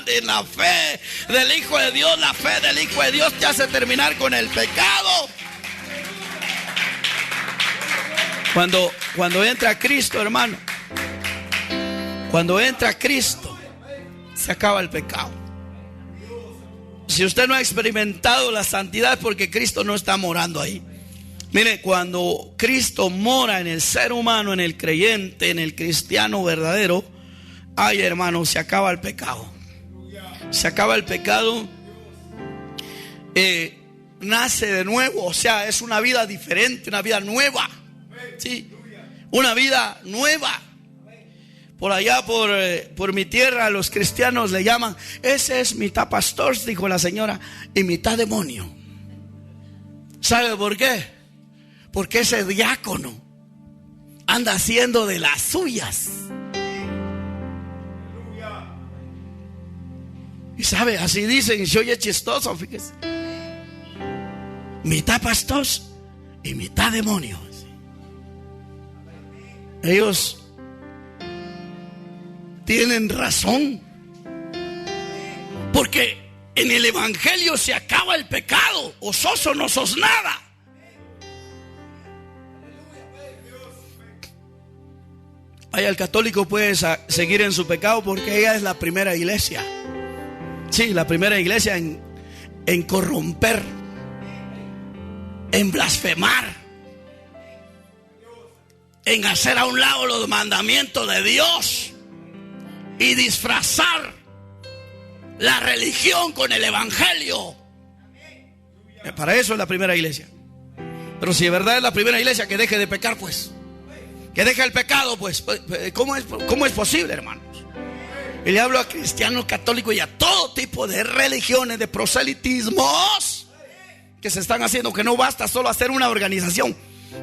en la fe del Hijo de Dios. La fe del Hijo de Dios te hace terminar con el pecado. Cuando entra Cristo, hermano, cuando entra Cristo, se acaba el pecado. Si usted no ha experimentado la santidad, es porque Cristo no está morando ahí. Mire, cuando Cristo mora en el ser humano, en el creyente, en el cristiano verdadero, ay, hermano, se acaba el pecado. se acaba el pecado, nace de nuevo. O sea, es una vida diferente, una vida nueva. ¿Sí? Una vida nueva. Por allá, por mi tierra, los cristianos le llaman: ese es mitad pastor, dijo la señora, y mitad demonio. ¿Sabe por qué? Porque ese diácono anda haciendo de las suyas. Y sabe, así dicen, se oye chistoso, fíjese. Mitad pastor y mitad demonio. Ellos tienen razón, porque en el evangelio se acaba el pecado. O sos o no sos nada. Ahí el católico puede seguir en su pecado porque ella es la primera iglesia. Sí, la primera iglesia en corromper, en blasfemar, en hacer a un lado los mandamientos de Dios y disfrazar la religión con el evangelio. Para eso es la primera iglesia. Pero si de verdad es la primera iglesia, que deje de pecar, pues. Que deje el pecado, pues. ¿Cómo es posible, hermanos? Y le hablo a cristianos, católicos y a todo tipo de religiones, de proselitismos que se están haciendo, que no basta solo hacer una organización.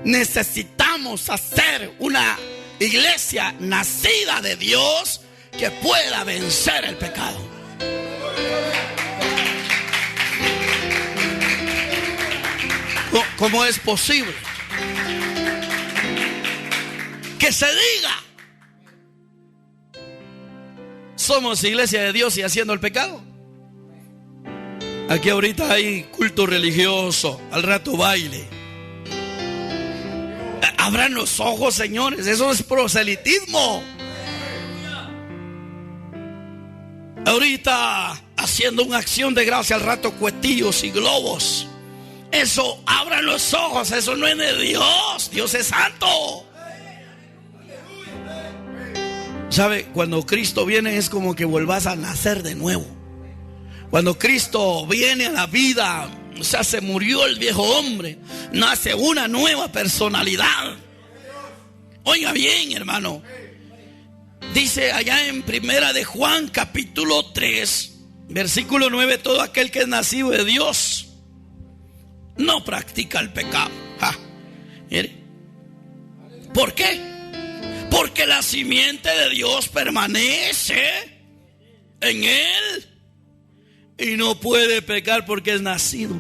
Necesitamos hacer una iglesia nacida de Dios que pueda vencer el pecado. ¿Cómo es posible que se diga somos iglesia de Dios y haciendo el pecado? Aquí ahorita hay culto religioso, al rato baile. Abran los ojos, señores, eso es proselitismo. Ahorita haciendo una acción de gracia, al rato cuetillos y globos. Eso, abran los ojos, eso no es de Dios. Dios es santo. ¿Sabe? Cuando Cristo viene es como que vuelvas a nacer de nuevo. Cuando Cristo viene a la vida, o sea, se murió el viejo hombre, nace una nueva personalidad. Oiga bien, hermano. Dice allá en Primera de Juan, capítulo 3, versículo 9: todo aquel que es nacido de Dios no practica el pecado. Mire. ¿Por qué? Porque la simiente de Dios permanece en él y no puede pecar porque es nacido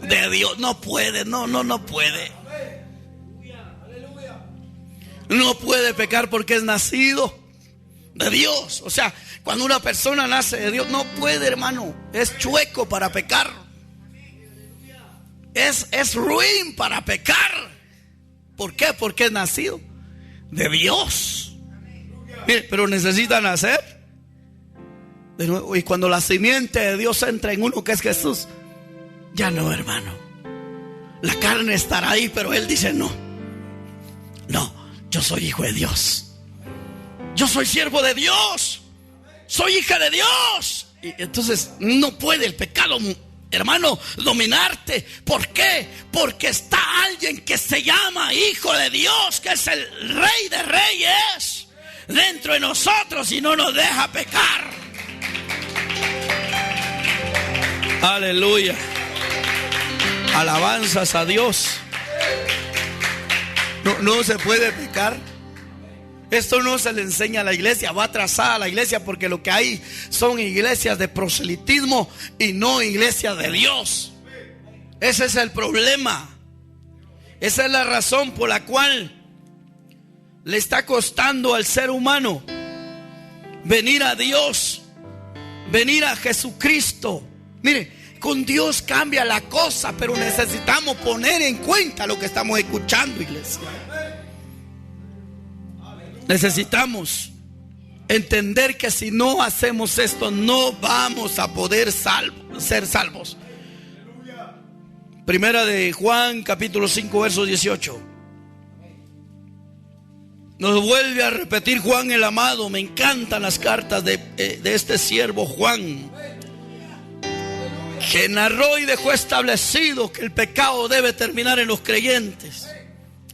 de Dios. No puede, no puede. No puede pecar porque es nacido de Dios. O sea, cuando una persona nace de Dios, no puede, hermano. Es chueco para pecar. Es ruin para pecar. ¿Por qué? Porque es nacido de Dios. Mire, pero necesita nacer de nuevo. Y cuando la simiente de Dios entra en uno, que es Jesús, ya no, hermano. La carne estará ahí, pero él dice: no, yo soy hijo de Dios. Yo soy siervo de Dios. Soy hija de Dios. Y entonces no puede el pecado, hermano, dominarte. ¿Por qué? Porque está alguien que se llama Hijo de Dios, que es el Rey de Reyes, dentro de nosotros y no nos deja pecar. Aleluya. Alabanzas a Dios. No se puede pecar. Esto no se le enseña a la iglesia. Va atrasada la iglesia porque lo que hay son iglesias de proselitismo y no iglesias de Dios. Ese es el problema. Esa es la razón por la cual le está costando al ser humano venir a Dios, venir a Jesucristo. Mire, con Dios cambia la cosa, pero necesitamos poner en cuenta lo que estamos escuchando, iglesia. Necesitamos entender que si no hacemos esto, no vamos a poder ser salvos. Primera de Juan, capítulo 5, verso 18. Nos vuelve a repetir Juan el amado. Me encantan las cartas de este siervo Juan, que narró y dejó establecido que el pecado debe terminar en los creyentes.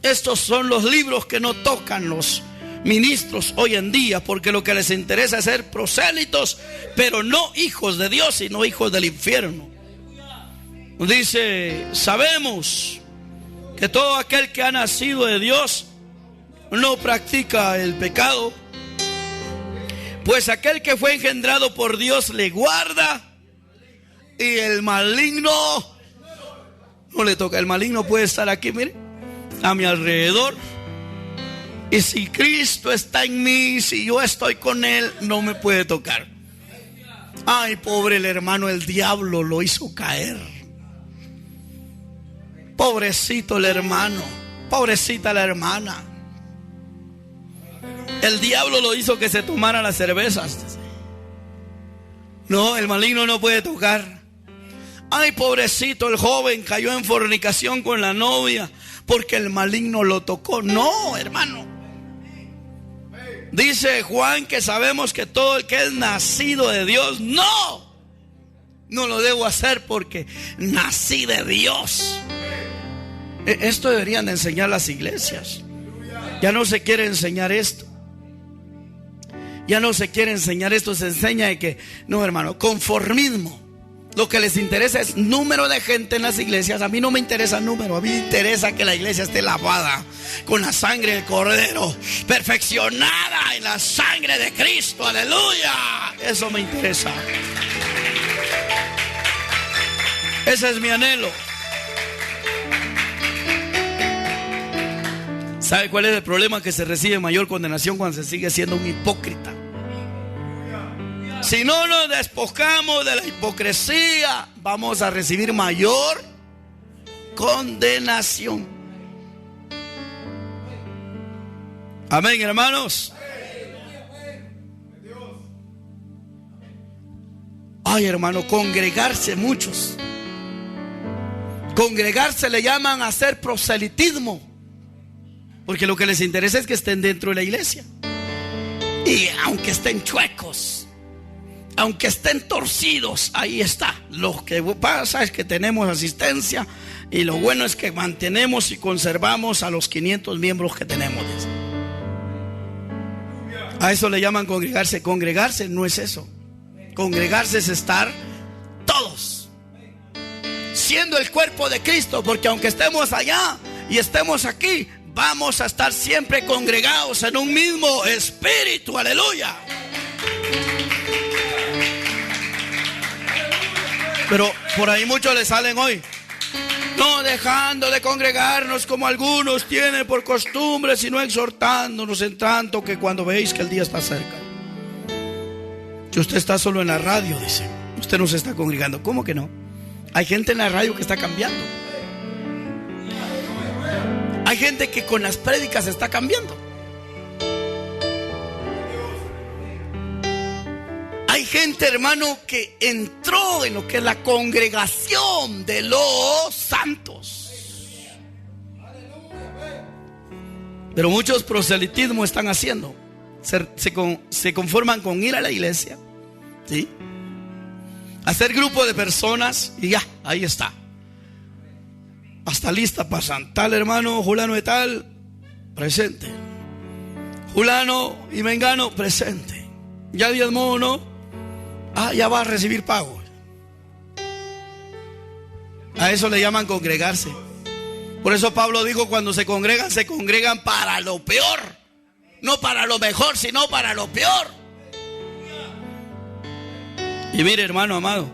Estos son los libros que no tocan los ministros hoy en día, porque lo que les interesa es ser prosélitos, pero no hijos de Dios, sino hijos del infierno. Dice: sabemos que todo aquel que ha nacido de Dios no practica el pecado, pues aquel que fue engendrado por Dios le guarda, y el maligno no le toca. El maligno puede estar aquí, mire, a mi alrededor, y si Cristo está en mí, si yo estoy con Él, no me puede tocar. Ay, pobre el hermano, el diablo lo hizo caer. Pobrecito el hermano, pobrecita la hermana. El diablo lo hizo que se tomara las cervezas. No, el maligno no puede tocar. Ay, pobrecito el joven, cayó en fornicación con la novia porque el maligno lo tocó. No, hermano. Dice Juan que sabemos que todo el que es nacido de Dios, no lo debo hacer porque nací de Dios. Esto deberían de enseñar las iglesias. Ya no se quiere enseñar esto. Ya no se quiere enseñar esto. Se enseña de que, no, hermano, conformismo. Lo que les interesa es número de gente en las iglesias. A mí no me interesa el número. A mí me interesa que la iglesia esté lavada con la sangre del Cordero, perfeccionada en la sangre de Cristo. Aleluya. Eso me interesa. Ese es mi anhelo. ¿Sabe cuál es el problema? Que se recibe mayor condenación cuando se sigue siendo un hipócrita. Si no nos despojamos de la hipocresía, vamos a recibir mayor condenación. Amén, hermanos. Ay, hermano, congregarse muchos. Congregarse le llaman a hacer proselitismo, porque lo que les interesa es que estén dentro de la iglesia. Y aunque estén chuecos, aunque estén torcidos, ahí está. Lo que pasa es que tenemos asistencia, y lo bueno es que mantenemos y conservamos a los 500 miembros que tenemos. A eso le llaman congregarse. Congregarse no es eso. Congregarse es estar todos siendo el cuerpo de Cristo, porque aunque estemos allá y estemos aquí, vamos a estar siempre congregados en un mismo espíritu. Aleluya. Pero por ahí muchos le salen hoy: no dejando de congregarnos como algunos tienen por costumbre, sino exhortándonos, en tanto que cuando veis que el día está cerca. Si usted está solo en la radio, dice, usted no se está congregando. ¿Cómo que no? Hay gente en la radio que está cambiando. Hay gente que con las prédicas está cambiando. Hay gente, hermano, que entró en lo que es la congregación de los santos. Pero muchos proselitismos están haciendo. Se conforman con ir a la iglesia, ¿sí? Hacer grupo de personas y ya, ahí está. Hasta lista pasan. Tal hermano, fulano de tal, presente. Fulano y mengano, presente. Ya diezmó, ¿no? Ya va a recibir pago. A eso le llaman congregarse. Por eso Pablo dijo: cuando se congregan para lo peor. No para lo mejor, sino para lo peor. Y mire, hermano amado,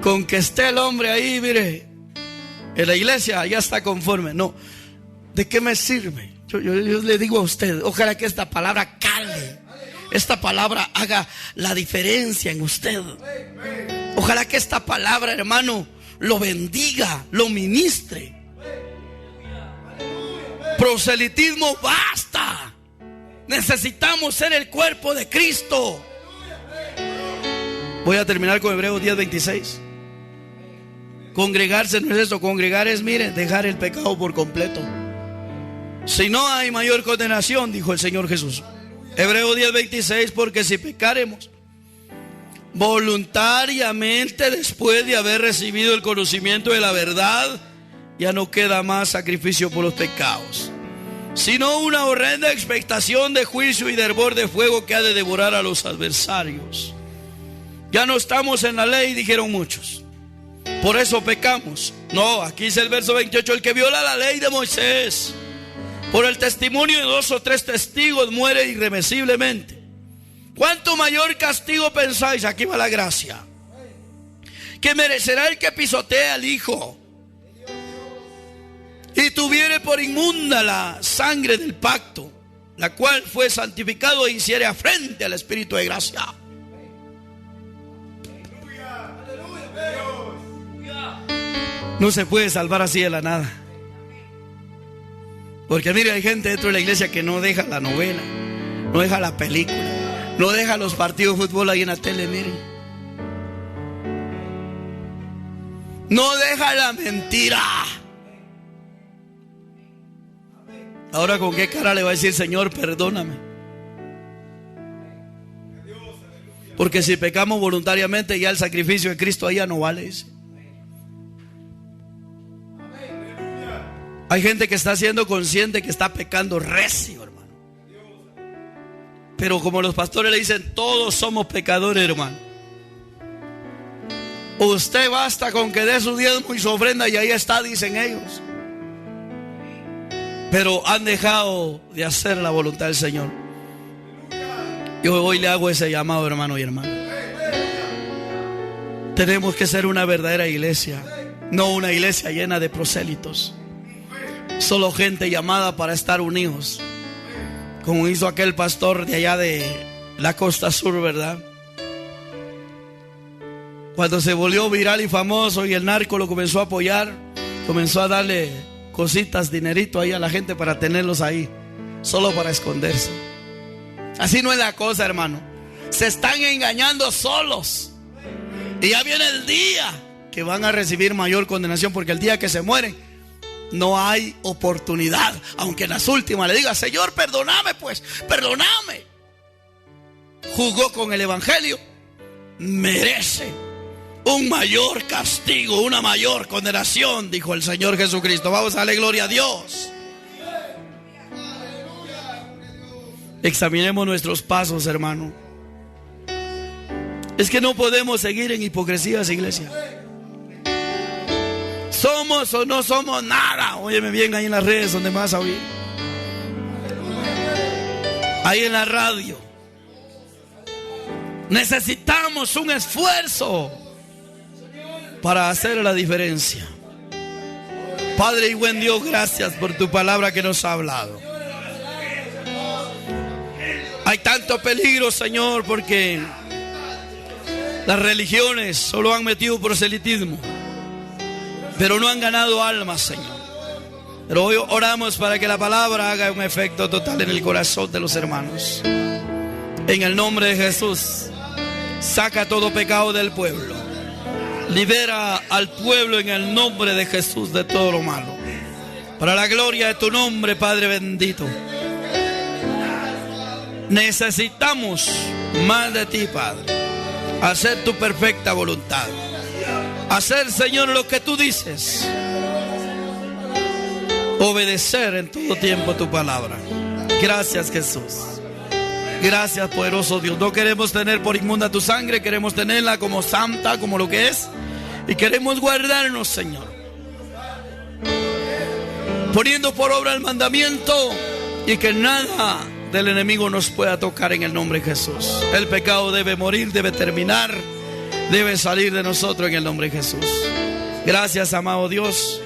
con que esté el hombre ahí, mire, en la iglesia ya está conforme. No, ¿de qué me sirve? Yo le digo a usted, ojalá que esta palabra cale, esta palabra haga la diferencia en usted. Ojalá que esta palabra, hermano, lo bendiga, lo ministre. Proselitismo, basta. Necesitamos ser el cuerpo de Cristo. Voy a terminar con Hebreos 10:26. Congregarse no es eso. Congregar es, mire, dejar el pecado por completo. Si no hay mayor condenación, dijo el Señor Jesús. Hebreos 10:26, porque si pecaremos voluntariamente después de haber recibido el conocimiento de la verdad, ya no queda más sacrificio por los pecados, sino una horrenda expectación de juicio y de hervor de fuego que ha de devorar a los adversarios. Ya no estamos en la ley, dijeron muchos, por eso pecamos. No, aquí dice el verso 28, el que viola la ley de Moisés por el testimonio de 2 o 3 testigos muere irremisiblemente. ¿Cuánto mayor castigo pensáis? Aquí va la gracia, que merecerá el que pisotee al Hijo y tuviere por inmunda la sangre del pacto, la cual fue santificado e hiciere afrente al Espíritu de gracia. No se puede salvar así de la nada. Porque mire, hay gente dentro de la iglesia que no deja la novela, no deja la película, no deja los partidos de fútbol ahí en la tele, miren. No deja la mentira. Ahora, ¿con qué cara le va a decir, Señor, perdóname? Porque si pecamos voluntariamente, ya el sacrificio de Cristo allá no vale, dice. Hay gente que está siendo consciente que está pecando recio, hermano. Pero como los pastores le dicen, todos somos pecadores, hermano. Usted basta con que dé su diezmo y su ofrenda y ahí está, dicen ellos. Pero han dejado de hacer la voluntad del Señor. Yo hoy le hago ese llamado, hermano y hermana. Tenemos que ser una verdadera iglesia, no una iglesia llena de prosélitos. Solo gente llamada para estar unidos, como hizo aquel pastor de allá de la costa sur, ¿verdad? Cuando se volvió viral y famoso y el narco lo comenzó a apoyar, comenzó a darle cositas, dinerito ahí a la gente para tenerlos ahí, solo para esconderse. Así no es la cosa, hermano. Se están engañando solos. Y ya viene el día que van a recibir mayor condenación, porque el día que se mueren no hay oportunidad. Aunque en las últimas le diga, Señor, perdóname, pues, perdóname. Jugó con el evangelio, merece un mayor castigo, una mayor condenación, dijo el Señor Jesucristo. Vamos a darle gloria a Dios. Examinemos nuestros pasos, hermano. Es que no podemos seguir en hipocresías, iglesia. ¿Somos o no somos nada? Óyeme bien ahí en las redes donde me vas a oír. Ahí en la radio. Necesitamos un esfuerzo para hacer la diferencia. Padre y buen Dios, gracias por tu palabra que nos ha hablado. Hay tanto peligro, Señor, porque las religiones solo han metido proselitismo, pero no han ganado almas, Señor. Pero hoy oramos para que la palabra haga un efecto total en el corazón de los hermanos. En el nombre de Jesús, saca todo pecado del pueblo. Libera al pueblo en el nombre de Jesús de todo lo malo. Para la gloria de tu nombre, Padre bendito. Necesitamos más de ti, Padre. Hacer tu perfecta voluntad. Hacer, Señor, lo que tú dices. Obedecer en todo tiempo tu palabra. Gracias, Jesús. Gracias, poderoso Dios. No queremos tener por inmunda tu sangre, queremos tenerla como santa, como lo que es. Y queremos guardarnos, Señor, poniendo por obra el mandamiento, y que nada del enemigo nos pueda tocar en el nombre de Jesús. El pecado debe morir, debe terminar, debe salir de nosotros en el nombre de Jesús. Gracias, amado Dios.